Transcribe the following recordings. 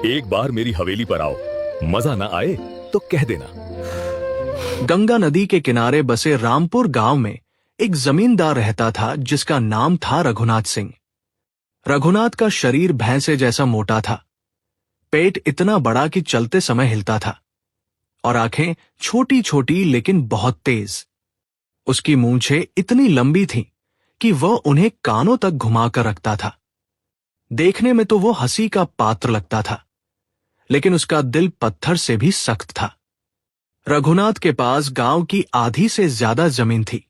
एक बार मेरी हवेली पर आओ, मजा ना आए तो कह देना। गंगा नदी के किनारे बसे रामपुर गांव में एक जमींदार रहता था जिसका नाम था रघुनाथ सिंह। रघुनाथ का शरीर भैंसे जैसा मोटा था, पेट इतना बड़ा कि चलते समय हिलता था और आंखें छोटी छोटी लेकिन बहुत तेज। उसकी मूंछें इतनी लंबी थीं कि वह उन्हें कानों तक घुमाकर रखता था। देखने में तो वो हंसी का पात्र लगता था, लेकिन उसका दिल पत्थर से भी सख्त था। रघुनाथ के पास गांव की आधी से ज्यादा जमीन थी।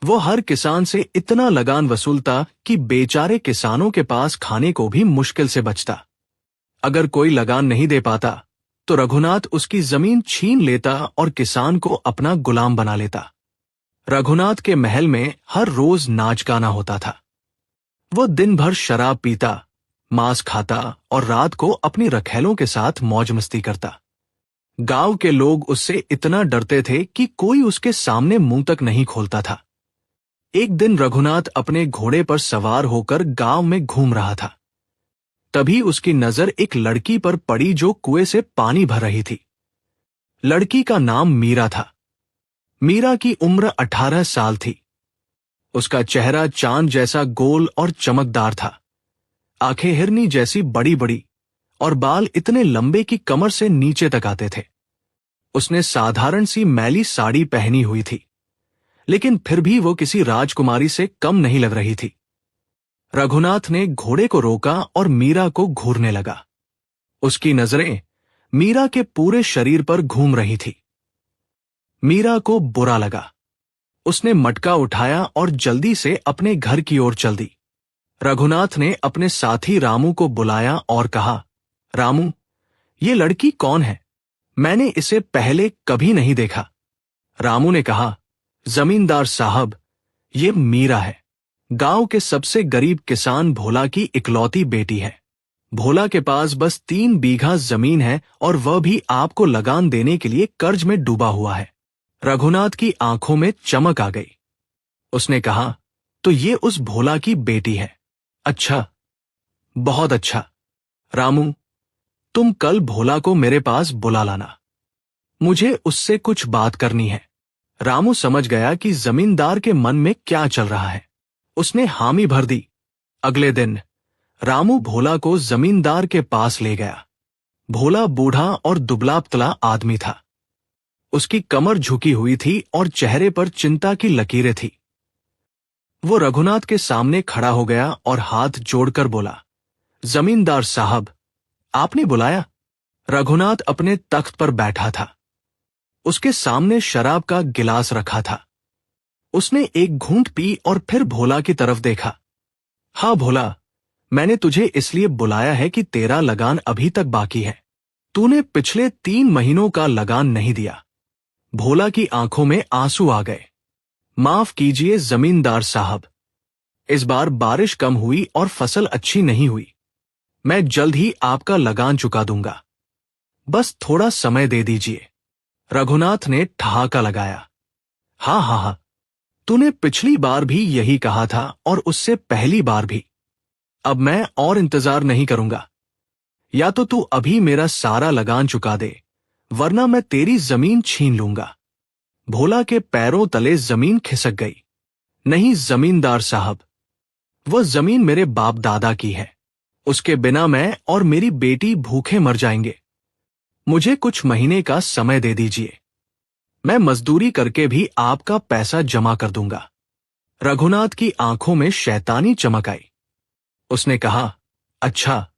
वो हर किसान से इतना लगान वसूलता कि बेचारे किसानों के पास खाने को भी मुश्किल से बचता। अगर कोई लगान नहीं दे पाता तो रघुनाथ उसकी जमीन छीन लेता और किसान को अपना गुलाम बना लेता। रघुनाथ के महल में हर रोज नाच गाना होता था। वो दिन भर शराब पीता, मांस खाता और रात को अपनी रखैलों के साथ मौज मस्ती करता। गांव के लोग उससे इतना डरते थे कि कोई उसके सामने मुंह तक नहीं खोलता था। एक दिन रघुनाथ अपने घोड़े पर सवार होकर गांव में घूम रहा था। तभी उसकी नजर एक लड़की पर पड़ी जो कुएं से पानी भर रही थी। लड़की का नाम मीरा था। मीरा की उम्र 18 साल थी। उसका चेहरा चांद जैसा गोल और चमकदार था। आंखें हिरनी जैसी बड़ी बड़ी और बाल इतने लंबे कि कमर से नीचे तक आते थे। उसने साधारण सी मैली साड़ी पहनी हुई थी, लेकिन फिर भी वो किसी राजकुमारी से कम नहीं लग रही थी। रघुनाथ ने घोड़े को रोका और मीरा को घूरने लगा। उसकी नजरें मीरा के पूरे शरीर पर घूम रही थी। मीरा को बुरा लगा। उसने मटका उठाया और जल्दी से अपने घर की ओर चल दी। रघुनाथ ने अपने साथी रामू को बुलाया और कहा, रामू, ये लड़की कौन है? मैंने इसे पहले कभी नहीं देखा। रामू ने कहा, जमींदार साहब, ये मीरा है। गांव के सबसे गरीब किसान भोला की इकलौती बेटी है। भोला के पास बस 3 बीघा जमीन है और वह भी आपको लगान देने के लिए कर्ज में डूबा हुआ है। रघुनाथ की आंखों में चमक आ गई। उसने कहा, तो ये उस भोला की बेटी है? अच्छा, बहुत अच्छा। रामू, तुम कल भोला को मेरे पास बुला लाना। मुझे उससे कुछ बात करनी है। रामू समझ गया कि जमींदार के मन में क्या चल रहा है। उसने हामी भर दी। अगले दिन रामू भोला को जमींदार के पास ले गया। भोला बूढ़ा और दुबला-पतला आदमी था। उसकी कमर झुकी हुई थी और चेहरे पर चिंता की लकीरें थी। वो रघुनाथ के सामने खड़ा हो गया और हाथ जोड़कर बोला, जमींदार साहब, आपने बुलाया? रघुनाथ अपने तख्त पर बैठा था। उसके सामने शराब का गिलास रखा था। उसने एक घूंट पी और फिर भोला की तरफ देखा। हाँ भोला, मैंने तुझे इसलिए बुलाया है कि तेरा लगान अभी तक बाकी है। तूने पिछले 3 महीनों का लगान नहीं दिया। भोला की आंखों में आंसू आ गए। माफ कीजिए जमींदार साहब, इस बार बारिश कम हुई और फसल अच्छी नहीं हुई। मैं जल्द ही आपका लगान चुका दूंगा। बस थोड़ा समय दे दीजिए। रघुनाथ ने ठहाका लगाया। हाँ हाँ हाँ, तूने पिछली बार भी यही कहा था और उससे पहली बार भी। अब मैं और इंतजार नहीं करूंगा। या तो तू अभी मेरा सारा लगान चुका दे, वरना मैं तेरी जमीन छीन लूंगा। भोला के पैरों तले जमीन खिसक गई। नहीं जमींदार साहब, वह जमीन मेरे बाप दादा की है। उसके बिना मैं और मेरी बेटी भूखे मर जाएंगे। मुझे कुछ महीने का समय दे दीजिए। मैं मजदूरी करके भी आपका पैसा जमा कर दूंगा। रघुनाथ की आंखों में शैतानी चमक आई। उसने कहा, अच्छा,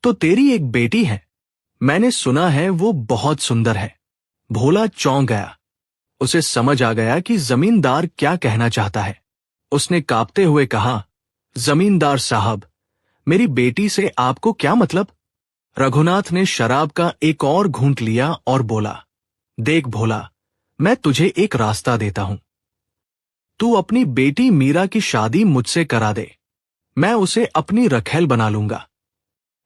तो तेरी एक बेटी है? मैंने सुना है वो बहुत सुंदर है। भोला चौंक गया। उसे समझ आ गया कि जमींदार क्या कहना चाहता है। उसने कांपते हुए कहा, जमींदार साहब, मेरी बेटी से आपको क्या मतलब? रघुनाथ ने शराब का एक और घूंट लिया और बोला, देख भोला, मैं तुझे एक रास्ता देता हूं। तू अपनी बेटी मीरा की शादी मुझसे करा दे। मैं उसे अपनी रखैल बना लूंगा।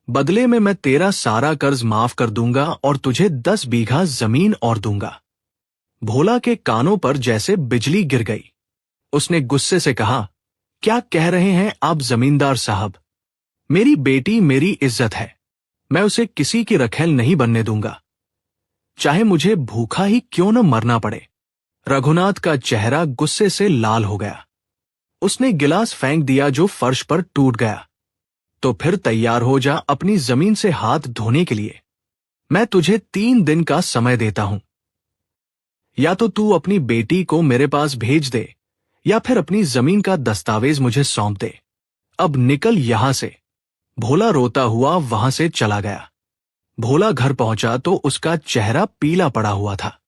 बदले में मैं तेरा सारा कर्ज माफ कर दूंगा और तुझे 10 बीघा जमीन और दूंगा। भोला के कानों पर जैसे बिजली गिर गई। उसने गुस्से से कहा, क्या कह रहे हैं आप जमींदार साहब? मेरी बेटी मेरी इज्जत है। मैं उसे किसी की रखेल नहीं बनने दूंगा, चाहे मुझे भूखा ही क्यों न मरना पड़े। रघुनाथ का चेहरा गुस्से से लाल हो गया। उसने गिलास फेंक दिया जो फर्श पर टूट गया। तो फिर तैयार हो जा अपनी जमीन से हाथ धोने के लिए। मैं तुझे 3 दिन का समय देता हूं। या तो तू अपनी बेटी को मेरे पास भेज दे या फिर अपनी जमीन का दस्तावेज मुझे सौंप दे। अब निकल यहां से। भोला रोता हुआ वहां से चला गया। भोला घर पहुंचा तो उसका चेहरा पीला पड़ा हुआ था।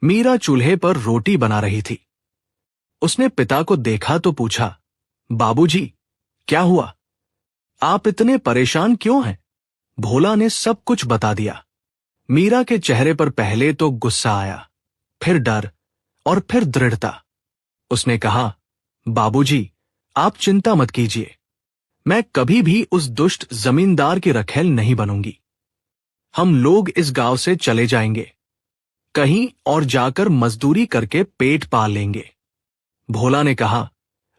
मीरा चूल्हे पर रोटी बना रही थी। उसने पिता को देखा तो पूछा, बाबूजी, क्या हुआ? आप इतने परेशान क्यों हैं? भोला ने सब कुछ बता दिया। मीरा के चेहरे पर पहले तो गुस्सा आया, फिर डर और फिर दृढ़ता। उसने कहा, बाबूजी, आप चिंता मत कीजिए। मैं कभी भी उस दुष्ट जमींदार की रखेल नहीं बनूंगी। हम लोग इस गांव से चले जाएंगे, कहीं और जाकर मजदूरी करके पेट पाल लेंगे। भोला ने कहा,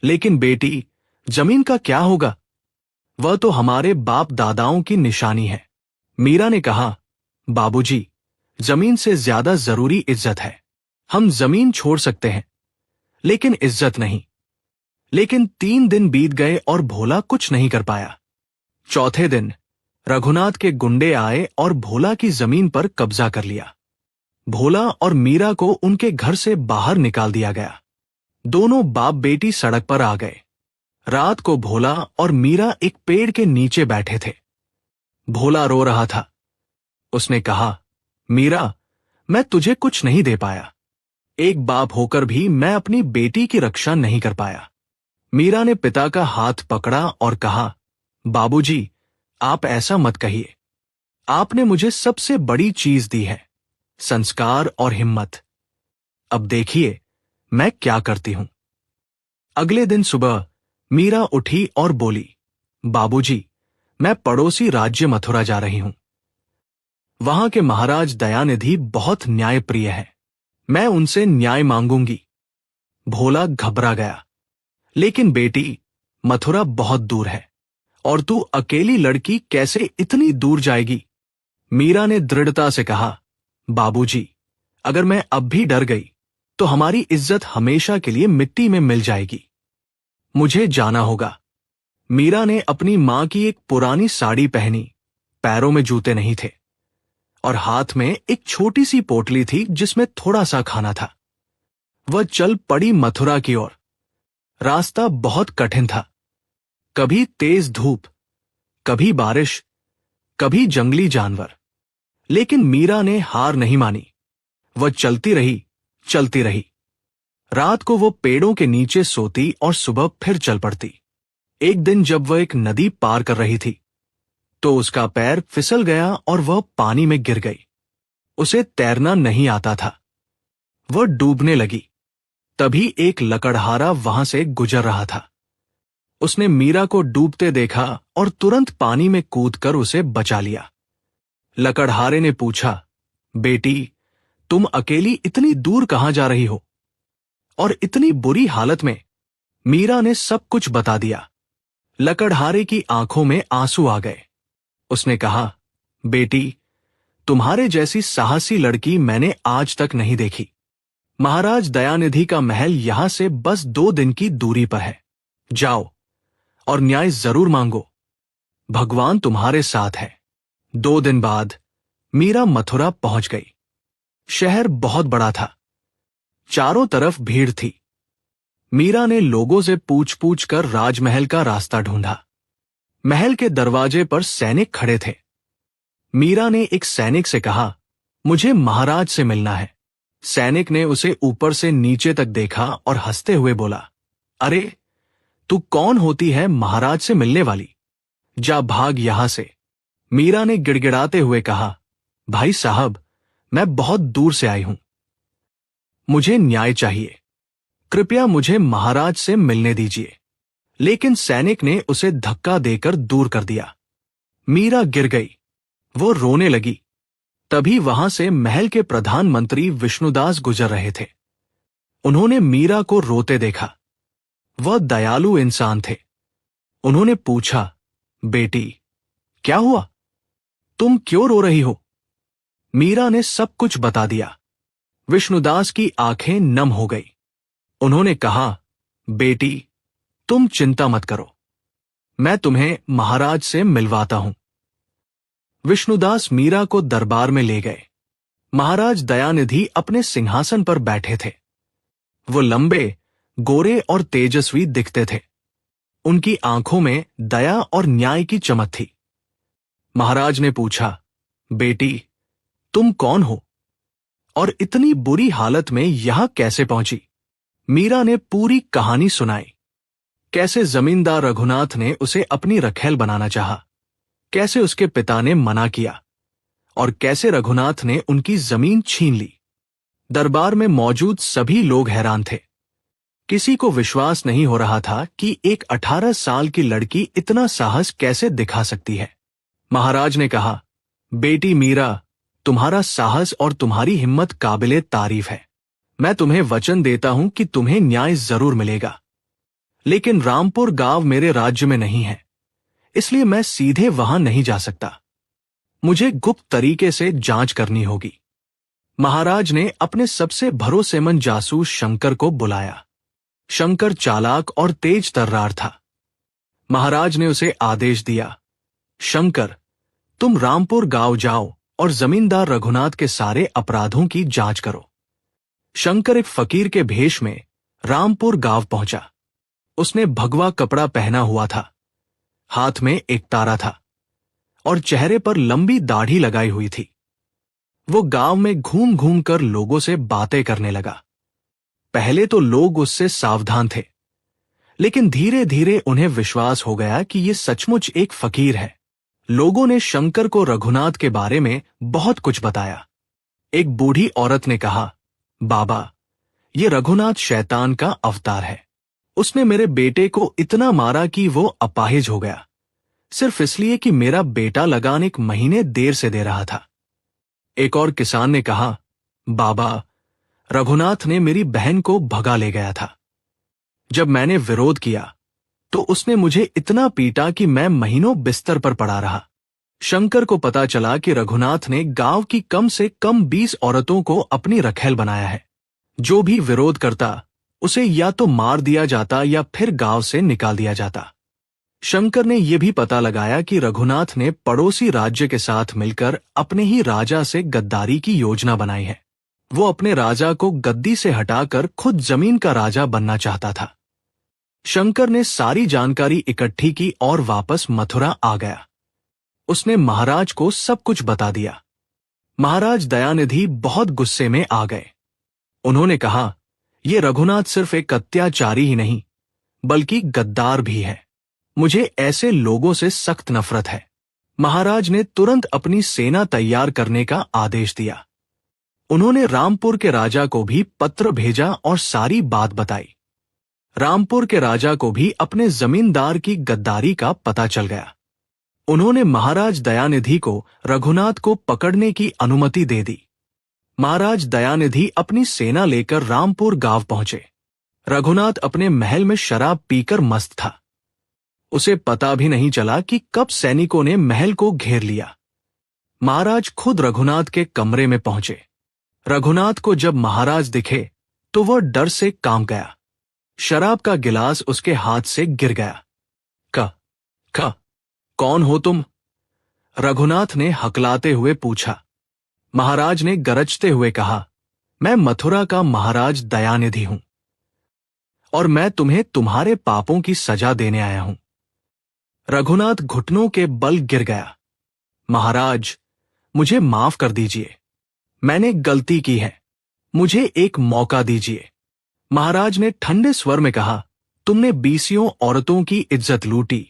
लेकिन बेटी, जमीन का क्या होगा? वह तो हमारे बाप दादाओं की निशानी है। मीरा ने कहा, बाबूजी, जमीन से ज्यादा जरूरी इज्जत है। हम जमीन छोड़ सकते हैं, लेकिन इज्जत नहीं। लेकिन 3 दिन बीत गए और भोला कुछ नहीं कर पाया। चौथे दिन रघुनाथ के गुंडे आए और भोला की जमीन पर कब्जा कर लिया। भोला और मीरा को उनके घर से बाहर निकाल दिया गया। दोनों बाप बेटी सड़क पर आ गए। रात को भोला और मीरा एक पेड़ के नीचे बैठे थे। भोला रो रहा था। उसने कहा, मीरा, मैं तुझे कुछ नहीं दे पाया। एक बाप होकर भी मैं अपनी बेटी की रक्षा नहीं कर पाया। मीरा ने पिता का हाथ पकड़ा और कहा, बाबूजी, आप ऐसा मत कहिए। आपने मुझे सबसे बड़ी चीज दी है, संस्कार और हिम्मत। अब देखिए मैं क्या करती हूं। अगले दिन सुबह मीरा उठी और बोली, बाबूजी, मैं पड़ोसी राज्य मथुरा जा रही हूं। वहां के महाराज दयानिधि बहुत न्यायप्रिय है। मैं उनसे न्याय मांगूंगी। भोला घबरा गया, लेकिन बेटी, मथुरा बहुत दूर है और तू अकेली लड़की कैसे इतनी दूर जाएगी? मीरा ने दृढ़ता से कहा, बाबूजी, अगर मैं अब भी डर गई तो हमारी इज्जत हमेशा के लिए मिट्टी में मिल जाएगी। मुझे जाना होगा। मीरा ने अपनी मां की एक पुरानी साड़ी पहनी, पैरों में जूते नहीं थे और हाथ में एक छोटी सी पोटली थी जिसमें थोड़ा सा खाना था। वह चल पड़ी मथुरा की ओर। रास्ता बहुत कठिन था। कभी तेज धूप, कभी बारिश, कभी जंगली जानवर। लेकिन मीरा ने हार नहीं मानी। वह चलती रही, चलती रही। रात को वो पेड़ों के नीचे सोती और सुबह फिर चल पड़ती। एक दिन जब वह एक नदी पार कर रही थी तो उसका पैर फिसल गया और वह पानी में गिर गई। उसे तैरना नहीं आता था। वह डूबने लगी। तभी एक लकड़हारा वहां से गुजर रहा था। उसने मीरा को डूबते देखा और तुरंत पानी में कूदकर उसे बचा लिया। लकड़हारे ने पूछा, बेटी, तुम अकेली इतनी दूर कहां जा रही हो और इतनी बुरी हालत में? मीरा ने सब कुछ बता दिया। लकड़हारे की आंखों में आंसू आ गए। उसने कहा, बेटी, तुम्हारे जैसी साहसी लड़की मैंने आज तक नहीं देखी। महाराज दयानिधि का महल यहां से बस 2 दिन की दूरी पर है। जाओ और न्याय जरूर मांगो। भगवान तुम्हारे साथ है। 2 दिन बाद मीरा मथुरा पहुंच गई। शहर बहुत बड़ा था। चारों तरफ भीड़ थी। मीरा ने लोगों से पूछ पूछ कर राजमहल का रास्ता ढूंढा। महल के दरवाजे पर सैनिक खड़े थे। मीरा ने एक सैनिक से कहा, मुझे महाराज से मिलना है। सैनिक ने उसे ऊपर से नीचे तक देखा और हंसते हुए बोला, अरे, तू कौन होती है महाराज से मिलने वाली? जा भाग यहां से। मीरा ने गिड़गिड़ाते हुए कहा, भाई साहब, मैं बहुत दूर से आई हूं। मुझे न्याय चाहिए। कृपया मुझे महाराज से मिलने दीजिए। लेकिन सैनिक ने उसे धक्का देकर दूर कर दिया। मीरा गिर गई। वो रोने लगी। तभी वहां से महल के प्रधानमंत्री विष्णुदास गुजर रहे थे। उन्होंने मीरा को रोते देखा। वह दयालु इंसान थे। उन्होंने पूछा, बेटी, क्या हुआ? तुम क्यों रो रही हो? मीरा ने सब कुछ बता दिया। विष्णुदास की आंखें नम हो गई। उन्होंने कहा, बेटी, तुम चिंता मत करो, मैं तुम्हें महाराज से मिलवाता हूं। विष्णुदास मीरा को दरबार में ले गए। महाराज दयानिधि अपने सिंहासन पर बैठे थे। वो लंबे, गोरे और तेजस्वी दिखते थे। उनकी आंखों में दया और न्याय की चमक थी। महाराज ने पूछा, बेटी, तुम कौन हो और इतनी बुरी हालत में यहां कैसे पहुंची? मीरा ने पूरी कहानी सुनाई। कैसे जमींदार रघुनाथ ने उसे अपनी रखैल बनाना चाहा, कैसे उसके पिता ने मना किया और कैसे रघुनाथ ने उनकी जमीन छीन ली। दरबार में मौजूद सभी लोग हैरान थे। किसी को विश्वास नहीं हो रहा था कि एक 18 साल की लड़की इतना साहस कैसे दिखा सकती है। महाराज ने कहा, बेटी मीरा, तुम्हारा साहस और तुम्हारी हिम्मत काबिले तारीफ है। मैं तुम्हें वचन देता हूं कि तुम्हें न्याय जरूर मिलेगा। लेकिन रामपुर गांव मेरे राज्य में नहीं है, इसलिए मैं सीधे वहां नहीं जा सकता। मुझे गुप्त तरीके से जांच करनी होगी। महाराज ने अपने सबसे भरोसेमंद जासूस शंकर को बुलाया। शंकर चालाक और तेज तर्रार था। महाराज ने उसे आदेश दिया, शंकर, तुम रामपुर गांव जाओ और जमींदार रघुनाथ के सारे अपराधों की जांच करो। शंकर एक फकीर के भेष में रामपुर गांव पहुंचा। उसने भगवा कपड़ा पहना हुआ था, हाथ में एक तारा था और चेहरे पर लंबी दाढ़ी लगाई हुई थी। वो गांव में घूम घूम कर लोगों से बातें करने लगा। पहले तो लोग उससे सावधान थे, लेकिन धीरे धीरे उन्हें विश्वास हो गया कि ये सचमुच एक फकीर है। लोगों ने शंकर को रघुनाथ के बारे में बहुत कुछ बताया। एक बूढ़ी औरत ने कहा, बाबा, ये रघुनाथ शैतान का अवतार है। उसने मेरे बेटे को इतना मारा कि वो अपाहिज हो गया, सिर्फ इसलिए कि मेरा बेटा लगान 1 महीने देर से दे रहा था। एक और किसान ने कहा, बाबा, रघुनाथ ने मेरी बहन को भगा ले गया था। जब मैंने विरोध किया तो उसने मुझे इतना पीटा कि मैं महीनों बिस्तर पर पड़ा रहा। शंकर को पता चला कि रघुनाथ ने गांव की कम से कम 20 औरतों को अपनी रखैल बनाया है। जो भी विरोध करता उसे या तो मार दिया जाता या फिर गांव से निकाल दिया जाता। शंकर ने यह भी पता लगाया कि रघुनाथ ने पड़ोसी राज्य के साथ मिलकर अपने ही राजा से गद्दारी की योजना बनाई है। वो अपने राजा को गद्दी से हटाकर खुद जमीन का राजा बनना चाहता था। शंकर ने सारी जानकारी इकट्ठी की और वापस मथुरा आ गया। उसने महाराज को सब कुछ बता दिया। महाराज दयानिधि बहुत गुस्से में आ गए। उन्होंने कहा, यह रघुनाथ सिर्फ एक अत्याचारी ही नहीं, बल्कि गद्दार भी है। मुझे ऐसे लोगों से सख्त नफरत है। महाराज ने तुरंत अपनी सेना तैयार करने का आदेश दिया। उन्होंने रामपुर के राजा को भी पत्र भेजा और सारी बात बताई। रामपुर के राजा को भी अपने जमींदार की गद्दारी का पता चल गया। उन्होंने महाराज दयानिधि को रघुनाथ को पकड़ने की अनुमति दे दी। महाराज दयानिधि अपनी सेना लेकर रामपुर गांव पहुंचे। रघुनाथ अपने महल में शराब पीकर मस्त था। उसे पता भी नहीं चला कि कब सैनिकों ने महल को घेर लिया। महाराज खुद रघुनाथ के कमरे में पहुंचे। रघुनाथ को जब महाराज दिखे तो वह डर से कांप गया। शराब का गिलास उसके हाथ से गिर गया। क कौन हो तुम? रघुनाथ ने हकलाते हुए पूछा। महाराज ने गरजते हुए कहा, मैं मथुरा का महाराज दयानिधि हूं और मैं तुम्हें तुम्हारे पापों की सजा देने आया हूं। रघुनाथ घुटनों के बल गिर गया। महाराज, मुझे माफ कर दीजिए, मैंने गलती की है, मुझे एक मौका दीजिए। महाराज ने ठंडे स्वर में कहा, तुमने 20 औरतों की इज्जत लूटी,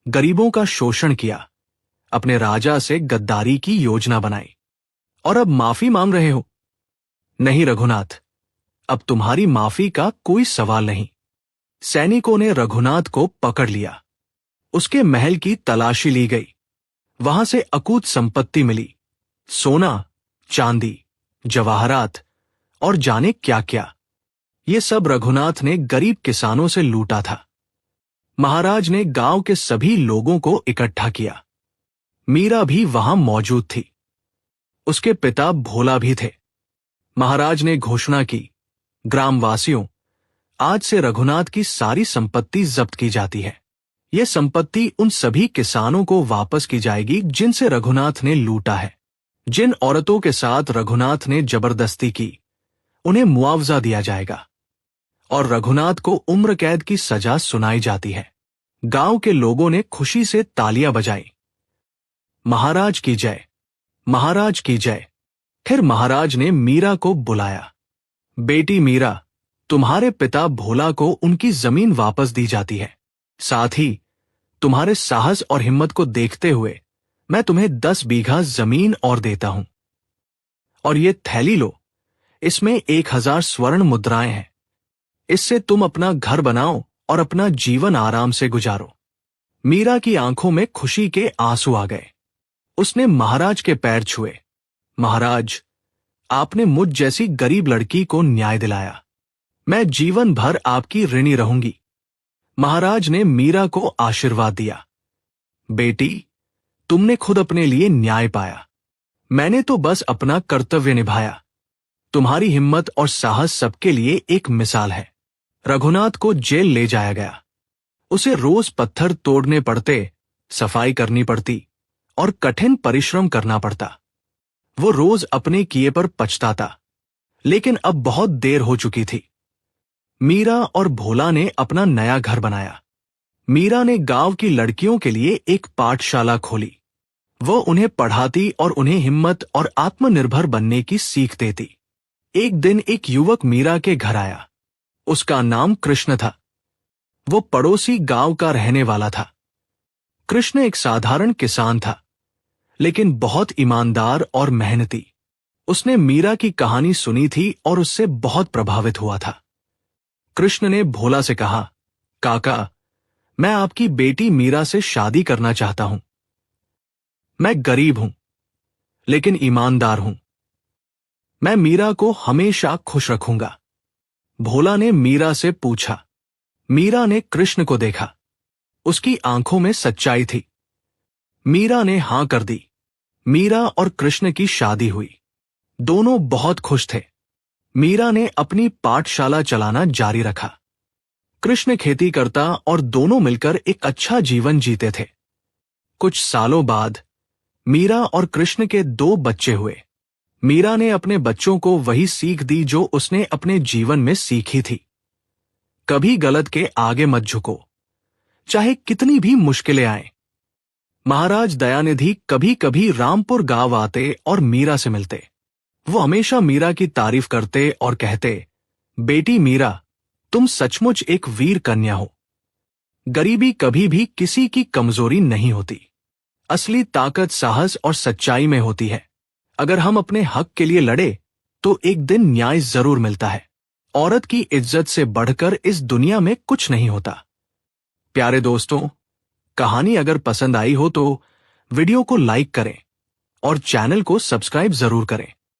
गरीबों का शोषण किया, अपने राजा से गद्दारी की योजना बनाई और अब माफी मांग रहे हो? नहीं रघुनाथ, अब तुम्हारी माफी का कोई सवाल नहीं। सैनिकों ने रघुनाथ को पकड़ लिया। उसके महल की तलाशी ली गई। वहां से अकूत संपत्ति मिली, सोना, चांदी, जवाहरात और जाने क्या क्या। ये सब रघुनाथ ने गरीब किसानों से लूटा था। महाराज ने गांव के सभी लोगों को इकट्ठा किया। मीरा भी वहां मौजूद थी। उसके पिता भोला भी थे। महाराज ने घोषणा की, ग्रामवासियों, आज से रघुनाथ की सारी संपत्ति जब्त की जाती है। यह संपत्ति उन सभी किसानों को वापस की जाएगी जिनसे रघुनाथ ने लूटा है। जिन औरतों के साथ रघुनाथ ने जबरदस्ती की, उन्हें मुआवजा दिया जाएगा और रघुनाथ को उम्र कैद की सजा सुनाई जाती है। गांव के लोगों ने खुशी से तालियां बजाई। महाराज की जय, महाराज की जय। फिर महाराज ने मीरा को बुलाया। बेटी मीरा, तुम्हारे पिता भोला को उनकी जमीन वापस दी जाती है। साथ ही तुम्हारे साहस और हिम्मत को देखते हुए मैं तुम्हें 10 बीघा जमीन और देता हूं। और ये थैली लो, इसमें 1000 स्वर्ण मुद्राएं हैं। इससे तुम अपना घर बनाओ और अपना जीवन आराम से गुजारो। मीरा की आंखों में खुशी के आंसू आ गए। उसने महाराज के पैर छुए। महाराज, आपने मुझ जैसी गरीब लड़की को न्याय दिलाया। मैं जीवन भर आपकी ऋणी रहूंगी। महाराज ने मीरा को आशीर्वाद दिया। बेटी, तुमने खुद अपने लिए न्याय पाया। मैंने तो बस अपना कर्तव्य निभाया। तुम्हारी हिम्मत और साहस सबके लिए एक मिसाल है। रघुनाथ को जेल ले जाया गया। उसे रोज पत्थर तोड़ने पड़ते, सफाई करनी पड़ती और कठिन परिश्रम करना पड़ता। वो रोज अपने किए पर पछताता, लेकिन अब बहुत देर हो चुकी थी। मीरा और भोला ने अपना नया घर बनाया। मीरा ने गांव की लड़कियों के लिए एक पाठशाला खोली। वो उन्हें पढ़ाती और उन्हें हिम्मत और आत्मनिर्भर बनने की सीख देती। एक दिन एक युवक मीरा के घर आया। उसका नाम कृष्ण था। वो पड़ोसी गांव का रहने वाला था। कृष्ण एक साधारण किसान था, लेकिन बहुत ईमानदार और मेहनती। उसने मीरा की कहानी सुनी थी और उससे बहुत प्रभावित हुआ था। कृष्ण ने भोला से कहा, काका, मैं आपकी बेटी मीरा से शादी करना चाहता हूं। मैं गरीब हूं, लेकिन ईमानदार हूं। मैं मीरा को हमेशा खुश रखूंगा। भोला ने मीरा से पूछा। मीरा ने कृष्ण को देखा। उसकी आंखों में सच्चाई थी। मीरा ने हां कर दी। मीरा और कृष्ण की शादी हुई। दोनों बहुत खुश थे। मीरा ने अपनी पाठशाला चलाना जारी रखा। कृष्ण खेती करता और दोनों मिलकर एक अच्छा जीवन जीते थे। कुछ सालों बाद मीरा और कृष्ण के 2 बच्चे हुए। मीरा ने अपने बच्चों को वही सीख दी जो उसने अपने जीवन में सीखी थी। कभी गलत के आगे मत झुको, चाहे कितनी भी मुश्किलें आएं। महाराज दयानिधि कभी कभी रामपुर गांव आते और मीरा से मिलते। वो हमेशा मीरा की तारीफ करते और कहते, बेटी मीरा, तुम सचमुच एक वीर कन्या हो। गरीबी कभी भी किसी की कमजोरी नहीं होती। असली ताकत साहस और सच्चाई में होती है। अगर हम अपने हक के लिए लड़े तो एक दिन न्याय जरूर मिलता है। औरत की इज्जत से बढ़कर इस दुनिया में कुछ नहीं होता। प्यारे दोस्तों, कहानी अगर पसंद आई हो तो वीडियो को लाइक करें और चैनल को सब्सक्राइब जरूर करें।